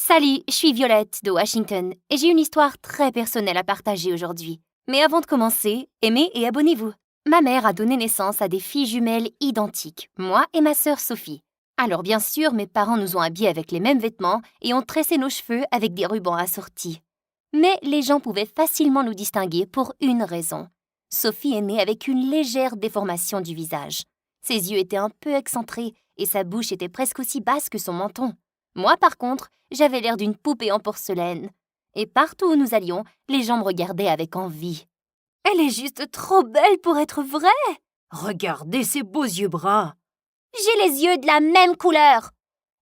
Salut, je suis Violette de Washington et j'ai une histoire très personnelle à partager aujourd'hui. Mais avant de commencer, aimez et abonnez-vous. Ma mère a donné naissance à des filles jumelles identiques, moi et ma sœur Sophie. Alors bien sûr, mes parents nous ont habillés avec les mêmes vêtements et ont tressé nos cheveux avec des rubans assortis. Mais les gens pouvaient facilement nous distinguer pour une raison. Sophie est née avec une légère déformation du visage. Ses yeux étaient un peu excentrés et sa bouche était presque aussi basse que son menton. Moi, par contre, j'avais l'air d'une poupée en porcelaine. Et partout où nous allions, les gens me regardaient avec envie. « Elle est juste trop belle pour être vraie !»« Regardez ses beaux yeux bruns !»« J'ai les yeux de la même couleur !»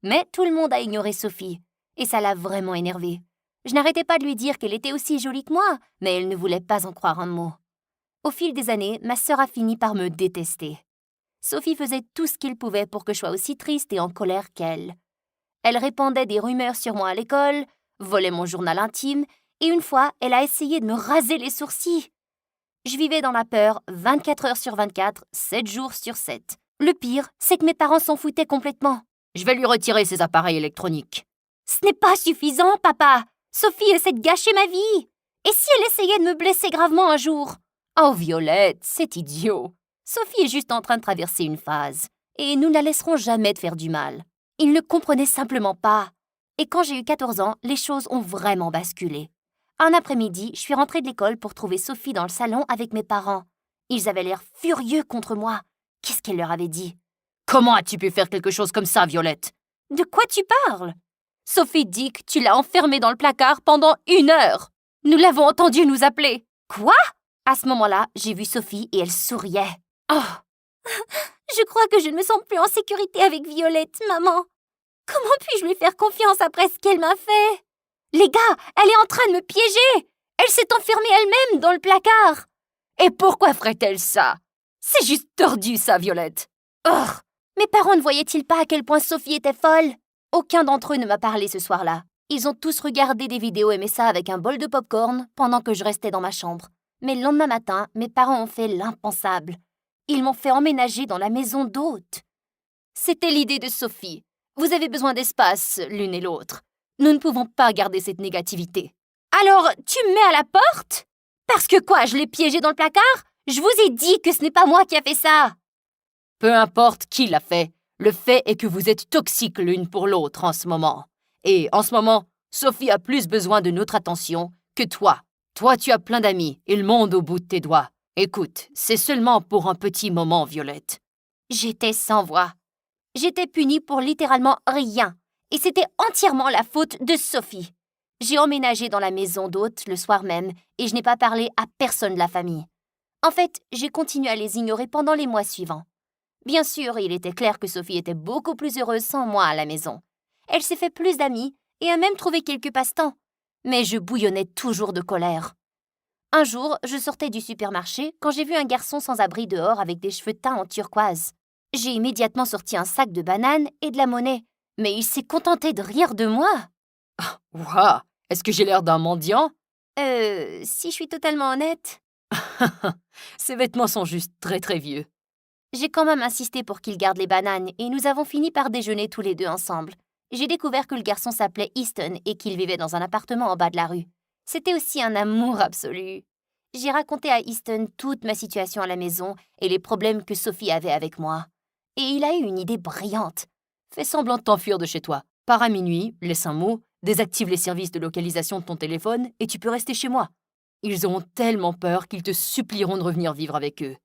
Mais tout le monde a ignoré Sophie, et ça l'a vraiment énervée. Je n'arrêtais pas de lui dire qu'elle était aussi jolie que moi, mais elle ne voulait pas en croire un mot. Au fil des années, ma sœur a fini par me détester. Sophie faisait tout ce qu'il pouvait pour que je sois aussi triste et en colère qu'elle. Elle répandait des rumeurs sur moi à l'école, volait mon journal intime, et une fois, elle a essayé de me raser les sourcils. Je vivais dans la peur 24 heures sur 24, 7 jours sur 7. Le pire, c'est que mes parents s'en foutaient complètement. « Je vais lui retirer ses appareils électroniques. »« Ce n'est pas suffisant, papa. Sophie essaie de gâcher ma vie. Et si elle essayait de me blesser gravement un jour ?»« Oh, Violette, c'est idiot. Sophie est juste en train de traverser une phase, et nous ne la laisserons jamais te faire du mal. » Il ne comprenait simplement pas. Et quand j'ai eu 14 ans, les choses ont vraiment basculé. Un après-midi, je suis rentrée de l'école pour trouver Sophie dans le salon avec mes parents. Ils avaient l'air furieux contre moi. Qu'est-ce qu'elle leur avait dit? « Comment as-tu pu faire quelque chose comme ça, Violette ?»« De quoi tu parles? Sophie dit que tu l'as enfermée dans le placard pendant 1 heure. Nous l'avons entendue nous appeler. » Quoi? À ce moment-là, j'ai vu Sophie et elle souriait. Oh! Je crois que je ne me sens plus en sécurité avec Violette, maman. Comment puis-je lui faire confiance après ce qu'elle m'a fait? Les gars, elle est en train de me piéger. Elle s'est enfermée elle-même dans le placard. Et pourquoi ferait-elle ça? C'est juste tordu, ça, Violette. Oh! Mes parents ne voyaient-ils pas à quel point Sophie était folle? Aucun d'entre eux ne m'a parlé ce soir-là. Ils ont tous regardé des vidéos et aimé ça avec un bol de popcorn pendant que je restais dans ma chambre. Mais le lendemain matin, mes parents ont fait l'impensable. Ils m'ont fait emménager dans la maison d'hôte. C'était l'idée de Sophie. Vous avez besoin d'espace, l'une et l'autre. Nous ne pouvons pas garder cette négativité. Alors, tu me mets à la porte? Parce que quoi, je l'ai piégée dans le placard? Je vous ai dit que ce n'est pas moi qui a fait ça. Peu importe qui l'a fait, le fait est que vous êtes toxiques l'une pour l'autre en ce moment. Et en ce moment, Sophie a plus besoin de notre attention que toi. Toi, tu as plein d'amis et le monde au bout de tes doigts. Écoute, c'est seulement pour un petit moment, Violette. J'étais sans voix. J'étais punie pour littéralement rien. Et c'était entièrement la faute de Sophie. J'ai emménagé dans la maison d'hôte le soir même et je n'ai pas parlé à personne de la famille. En fait, j'ai continué à les ignorer pendant les mois suivants. Bien sûr, il était clair que Sophie était beaucoup plus heureuse sans moi à la maison. Elle s'est fait plus d'amis et a même trouvé quelques passe-temps. Mais je bouillonnais toujours de colère. Un jour, je sortais du supermarché quand j'ai vu un garçon sans abri dehors avec des cheveux teints en turquoise. J'ai immédiatement sorti un sac de bananes et de la monnaie, mais il s'est contenté de rire de moi. Ouah, est-ce que j'ai l'air d'un mendiant? Si je suis totalement honnête. Ces vêtements sont juste très très vieux. J'ai quand même insisté pour qu'il garde les bananes et nous avons fini par déjeuner tous les deux ensemble. J'ai découvert que le garçon s'appelait Easton et qu'il vivait dans un appartement en bas de la rue. C'était aussi un amour absolu. J'ai raconté à Easton toute ma situation à la maison et les problèmes que Sophie avait avec moi. Et il a eu une idée brillante. Fais semblant de t'enfuir de chez toi. Pars à minuit, laisse un mot, désactive les services de localisation de ton téléphone et tu peux rester chez moi. Ils auront tellement peur qu'ils te supplieront de revenir vivre avec eux.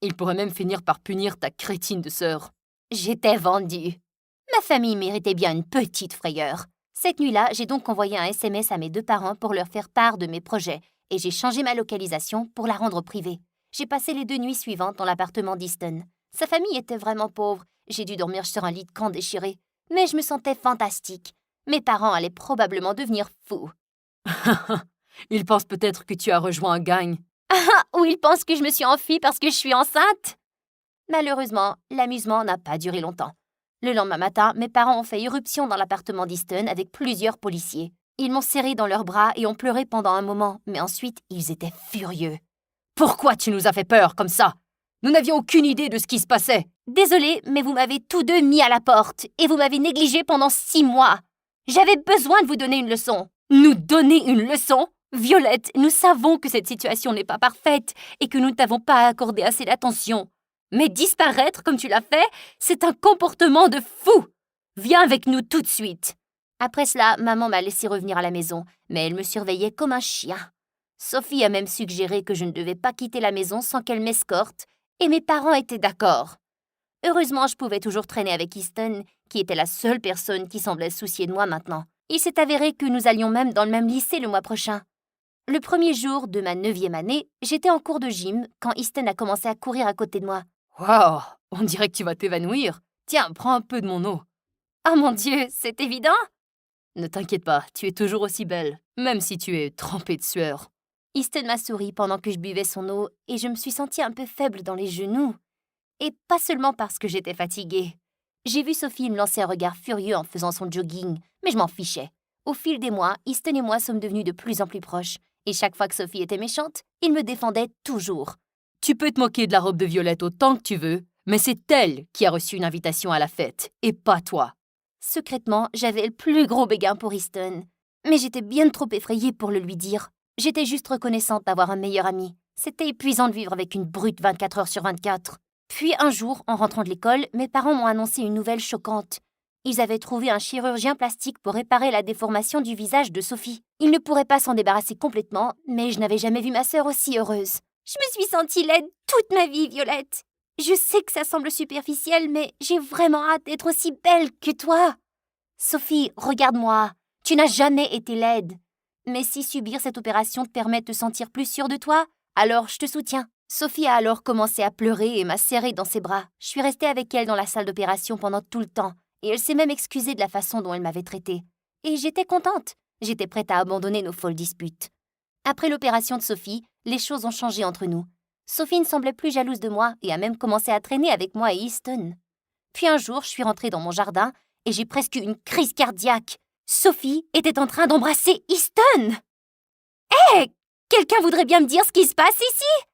Ils pourraient même finir par punir ta crétine de sœur. J'étais vendue. Ma famille méritait bien une petite frayeur. Cette nuit-là, j'ai donc envoyé un SMS à mes 2 parents pour leur faire part de mes projets et j'ai changé ma localisation pour la rendre privée. J'ai passé les 2 nuits suivantes dans l'appartement d'Easton. Sa famille était vraiment pauvre. J'ai dû dormir sur un lit de camp déchiré. Mais je me sentais fantastique. Mes parents allaient probablement devenir fous. Ils pensent peut-être que tu as rejoint un gang. Ou ils pensent que je me suis enfuie parce que je suis enceinte. Malheureusement, l'amusement n'a pas duré longtemps. Le lendemain matin, mes parents ont fait irruption dans l'appartement d'Easton avec plusieurs policiers. Ils m'ont serré dans leurs bras et ont pleuré pendant un moment, mais ensuite, ils étaient furieux. « Pourquoi tu nous as fait peur comme ça? Nous n'avions aucune idée de ce qui se passait. » Désolée, mais vous m'avez tous deux mis à la porte et vous m'avez négligée pendant 6 mois. J'avais besoin de vous donner une leçon. » Nous donner une leçon? Violette, nous savons que cette situation n'est pas parfaite et que nous ne t'avons pas accordé assez d'attention. Mais disparaître comme tu l'as fait, c'est un comportement de fou. Viens avec nous tout de suite. Après cela, maman m'a laissé revenir à la maison, mais elle me surveillait comme un chien. Sophie a même suggéré que je ne devais pas quitter la maison sans qu'elle m'escorte, et mes parents étaient d'accord. Heureusement, je pouvais toujours traîner avec Easton, qui était la seule personne qui semblait se soucier de moi maintenant. Il s'est avéré que nous allions même dans le même lycée le mois prochain. Le premier jour de ma 9e année, j'étais en cours de gym quand Easton a commencé à courir à côté de moi. Waouh, on dirait que tu vas t'évanouir. Tiens, prends un peu de mon eau. Oh mon Dieu, c'est évident! Ne t'inquiète pas, tu es toujours aussi belle, même si tu es trempée de sueur. Easton m'a souri pendant que je buvais son eau et je me suis sentie un peu faible dans les genoux. Et pas seulement parce que j'étais fatiguée. J'ai vu Sophie me lancer un regard furieux en faisant son jogging, mais je m'en fichais. Au fil des mois, Easton et moi sommes devenus de plus en plus proches. Et chaque fois que Sophie était méchante, il me défendait toujours. Tu peux te moquer de la robe de Violette autant que tu veux, mais c'est elle qui a reçu une invitation à la fête, et pas toi. Secrètement, j'avais le plus gros béguin pour Easton. Mais j'étais bien trop effrayée pour le lui dire. J'étais juste reconnaissante d'avoir un meilleur ami. C'était épuisant de vivre avec une brute 24 heures sur 24. Puis un jour, en rentrant de l'école, mes parents m'ont annoncé une nouvelle choquante. Ils avaient trouvé un chirurgien plastique pour réparer la déformation du visage de Sophie. Ils ne pourraient pas s'en débarrasser complètement, mais je n'avais jamais vu ma sœur aussi heureuse. Je me suis sentie laide toute ma vie, Violette. Je sais que ça semble superficiel, mais j'ai vraiment hâte d'être aussi belle que toi. Sophie, regarde-moi. Tu n'as jamais été laide. Mais si subir cette opération te permet de te sentir plus sûre de toi, alors je te soutiens. Sophie a alors commencé à pleurer et m'a serrée dans ses bras. Je suis restée avec elle dans la salle d'opération pendant tout le temps, et elle s'est même excusée de la façon dont elle m'avait traitée. Et j'étais contente. J'étais prête à abandonner nos folles disputes. Après l'opération de Sophie, les choses ont changé entre nous. Sophie ne semblait plus jalouse de moi et a même commencé à traîner avec moi et Easton. Puis un jour, je suis rentrée dans mon jardin et j'ai presque eu une crise cardiaque. Sophie était en train d'embrasser Easton. Hé! Quelqu'un voudrait bien me dire ce qui se passe ici?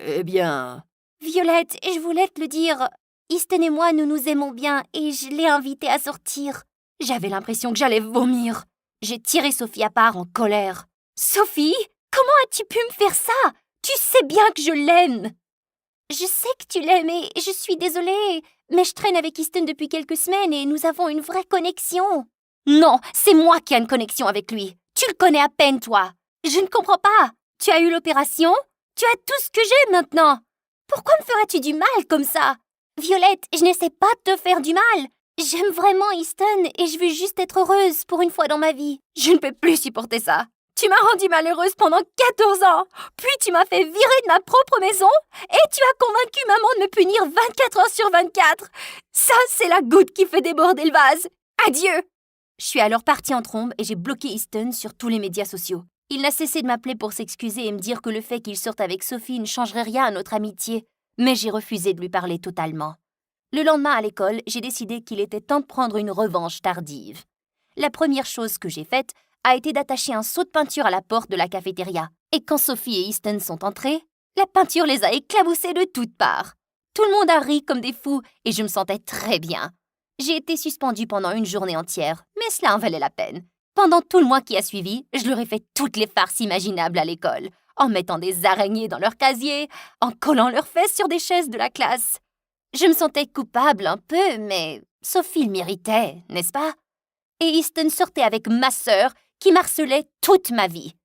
Eh bien... Violette, je voulais te le dire. Easton et moi, nous nous aimons bien et je l'ai invité à sortir. J'avais l'impression que j'allais vomir. J'ai tiré Sophie à part en colère. Sophie, comment as-tu pu me faire ça? Tu sais bien que je l'aime. Je sais que tu l'aimes et je suis désolée, mais je traîne avec Easton depuis quelques semaines et nous avons une vraie connexion. Non, c'est moi qui ai une connexion avec lui. Tu le connais à peine, toi. Je ne comprends pas. Tu as eu l'opération? Tu as tout ce que j'ai maintenant. Pourquoi me feras-tu du mal comme ça? Violette, je n'essaie pas de te faire du mal. J'aime vraiment Easton et je veux juste être heureuse pour une fois dans ma vie. Je ne peux plus supporter ça. Tu m'as rendue malheureuse pendant 14 ans. Puis tu m'as fait virer de ma propre maison et tu as convaincu maman de me punir 24 heures sur 24. Ça, c'est la goutte qui fait déborder le vase. Adieu. Je suis alors partie en trombe et j'ai bloqué Easton sur tous les médias sociaux. Il n'a cessé de m'appeler pour s'excuser et me dire que le fait qu'il sorte avec Sophie ne changerait rien à notre amitié. Mais j'ai refusé de lui parler totalement. Le lendemain à l'école, j'ai décidé qu'il était temps de prendre une revanche tardive. La première chose que j'ai faite a été d'attacher un seau de peinture à la porte de la cafétéria. Et quand Sophie et Easton sont entrés, la peinture les a éclaboussés de toutes parts. Tout le monde a ri comme des fous et je me sentais très bien. J'ai été suspendue pendant une journée entière, mais cela en valait la peine. Pendant tout le mois qui a suivi, je leur ai fait toutes les farces imaginables à l'école, en mettant des araignées dans leurs casiers, en collant leurs fesses sur des chaises de la classe. Je me sentais coupable un peu, mais Sophie le méritait, n'est-ce pas? Et Easton sortait avec ma sœur, qui m'harcelait toute ma vie.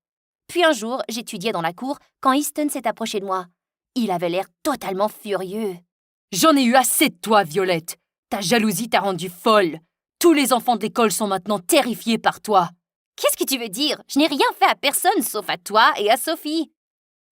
Puis un jour, j'étudiais dans la cour quand Easton s'est approché de moi. Il avait l'air totalement furieux. « J'en ai eu assez de toi, Violette. Ta jalousie t'a rendue folle. Tous les enfants de l'école sont maintenant terrifiés par toi. » Qu'est-ce que tu veux dire? Je n'ai rien fait à personne sauf à toi et à Sophie.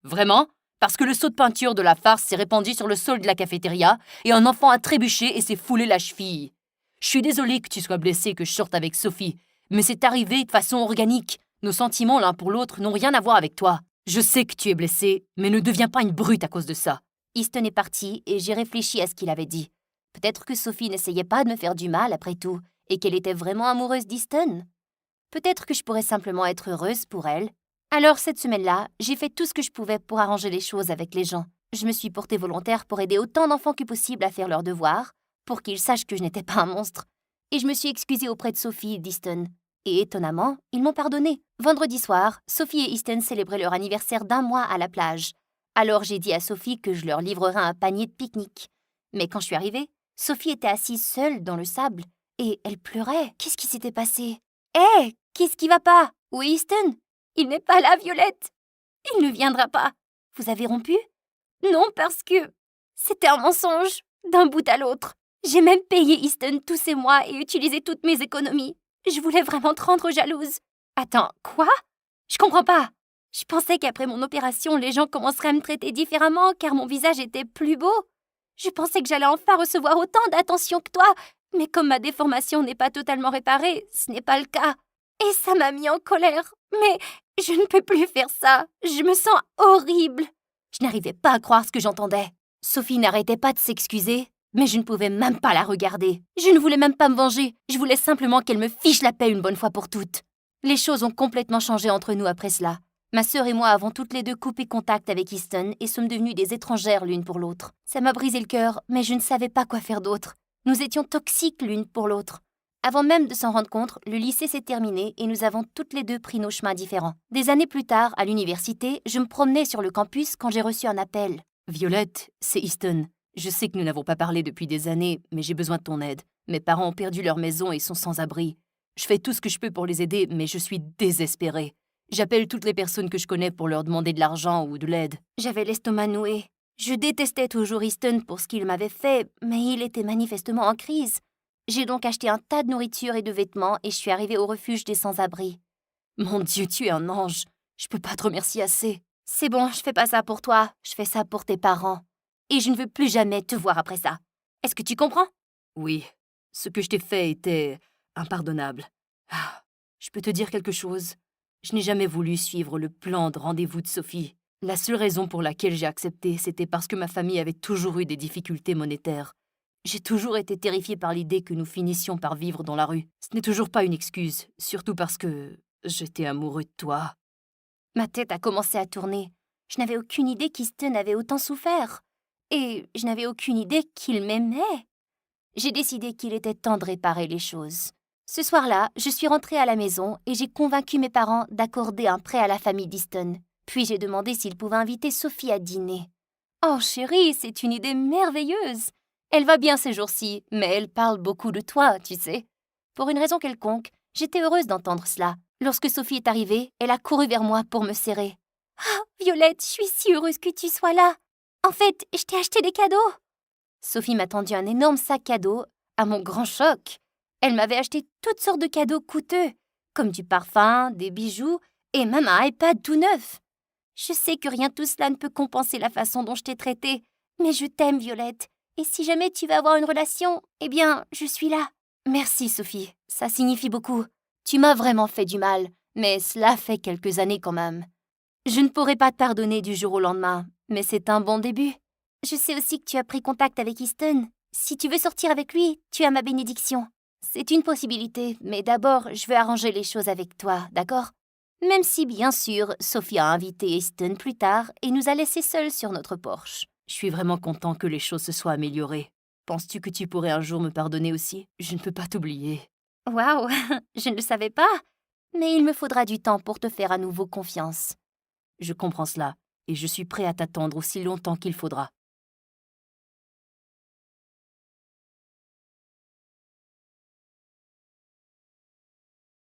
Vraiment? Parce que le seau de peinture de la farce s'est répandu sur le sol de la cafétéria et un enfant a trébuché et s'est foulé la cheville. Je suis désolée que tu sois blessée et que je sorte avec Sophie, mais c'est arrivé de façon organique. Nos sentiments l'un pour l'autre n'ont rien à voir avec toi. Je sais que tu es blessée, mais ne deviens pas une brute à cause de ça. Easton est parti et j'ai réfléchi à ce qu'il avait dit. Peut-être que Sophie n'essayait pas de me faire du mal après tout et qu'elle était vraiment amoureuse d'Easton. Peut-être que je pourrais simplement être heureuse pour elle. Alors cette semaine-là, j'ai fait tout ce que je pouvais pour arranger les choses avec les gens. Je me suis portée volontaire pour aider autant d'enfants que possible à faire leurs devoirs, pour qu'ils sachent que je n'étais pas un monstre. et je me suis excusée auprès de Sophie et d'Easton. Et étonnamment, ils m'ont pardonné. Vendredi soir, Sophie et Easton célébraient leur anniversaire d'1 mois à la plage. Alors j'ai dit à Sophie que je leur livrerais un panier de pique-nique. Mais quand je suis arrivée, Sophie était assise seule dans le sable et elle pleurait. Qu'est-ce qui s'était passé? Hé, qu'est-ce qui va pas? Où est Easton? Il n'est pas là, Violette. Il ne viendra pas. Vous avez rompu? Non, parce que c'était un mensonge, d'un bout à l'autre. J'ai même payé Easton tous ces mois et utilisé toutes mes économies. Je voulais vraiment te rendre jalouse. Attends, quoi? Je comprends pas. Je pensais qu'après mon opération, les gens commenceraient à me traiter différemment car mon visage était plus beau. Je pensais que j'allais enfin recevoir autant d'attention que toi, mais comme ma déformation n'est pas totalement réparée, ce n'est pas le cas. Et ça m'a mis en colère. Mais je ne peux plus faire ça. Je me sens horrible. Je n'arrivais pas à croire ce que j'entendais. Sophie n'arrêtait pas de s'excuser, mais je ne pouvais même pas la regarder. Je ne voulais même pas me venger. Je voulais simplement qu'elle me fiche la paix une bonne fois pour toutes. Les choses ont complètement changé entre nous après cela. Ma sœur et moi avons toutes les deux coupé contact avec Easton et sommes devenues des étrangères l'une pour l'autre. Ça m'a brisé le cœur, mais je ne savais pas quoi faire d'autre. Nous étions toxiques l'une pour l'autre. Avant même de s'en rendre compte, le lycée s'est terminé et nous avons toutes les deux pris nos chemins différents. Des années plus tard, à l'université, je me promenais sur le campus quand j'ai reçu un appel. « Violette, c'est Easton. Je sais que nous n'avons pas parlé depuis des années, mais j'ai besoin de ton aide. Mes parents ont perdu leur maison et sont sans abri. Je fais tout ce que je peux pour les aider, mais je suis désespérée. J'appelle toutes les personnes que je connais pour leur demander de l'argent ou de l'aide. » J'avais l'estomac noué. Je détestais toujours Easton pour ce qu'il m'avait fait, mais il était manifestement en crise. J'ai donc acheté un tas de nourriture et de vêtements et je suis arrivée au refuge des sans-abri. Mon Dieu, tu es un ange. Je peux pas te remercier assez. C'est bon, je fais pas ça pour toi, je fais ça pour tes parents. Et je ne veux plus jamais te voir après ça. Est-ce que tu comprends? Oui, ce que je t'ai fait était impardonnable. Ah, je peux te dire quelque chose? Je n'ai jamais voulu suivre le plan de rendez-vous de Sophie. La seule raison pour laquelle j'ai accepté, c'était parce que ma famille avait toujours eu des difficultés monétaires. J'ai toujours été terrifiée par l'idée que nous finissions par vivre dans la rue. Ce n'est toujours pas une excuse, surtout parce que j'étais amoureux de toi. Ma tête a commencé à tourner. Je n'avais aucune idée qu'Easton avait autant souffert. Et je n'avais aucune idée qu'il m'aimait. J'ai décidé qu'il était temps de réparer les choses. Ce soir-là, je suis rentrée à la maison et j'ai convaincu mes parents d'accorder un prêt à la famille d'Easton. Puis j'ai demandé s'ils pouvaient inviter Sophie à dîner. Oh chérie, c'est une idée merveilleuse! Elle va bien ces jours-ci, mais elle parle beaucoup de toi, tu sais. Pour une raison quelconque, j'étais heureuse d'entendre cela. Lorsque Sophie est arrivée, elle a couru vers moi pour me serrer. « Oh, Violette, je suis si heureuse que tu sois là! En fait, je t'ai acheté des cadeaux! » Sophie m'a tendu un énorme sac cadeau, à mon grand choc. Elle m'avait acheté toutes sortes de cadeaux coûteux, comme du parfum, des bijoux et même un iPad tout neuf. Je sais que rien de tout cela ne peut compenser la façon dont je t'ai traitée, mais je t'aime, Violette. Et si jamais tu veux avoir une relation, eh bien, je suis là. Merci, Sophie. Ça signifie beaucoup. Tu m'as vraiment fait du mal, mais cela fait quelques années quand même. Je ne pourrai pas te pardonner du jour au lendemain, mais c'est un bon début. Je sais aussi que tu as pris contact avec Easton. Si tu veux sortir avec lui, tu as ma bénédiction. C'est une possibilité, mais d'abord, je veux arranger les choses avec toi, d'accord? Même si, bien sûr, Sophie a invité Easton plus tard et nous a laissés seuls sur notre porche. Je suis vraiment content que les choses se soient améliorées. Penses-tu que tu pourrais un jour me pardonner aussi? Je ne peux pas t'oublier. Waouh, je ne le savais pas. Mais il me faudra du temps pour te faire à nouveau confiance. Je comprends cela, et je suis prêt à t'attendre aussi longtemps qu'il faudra.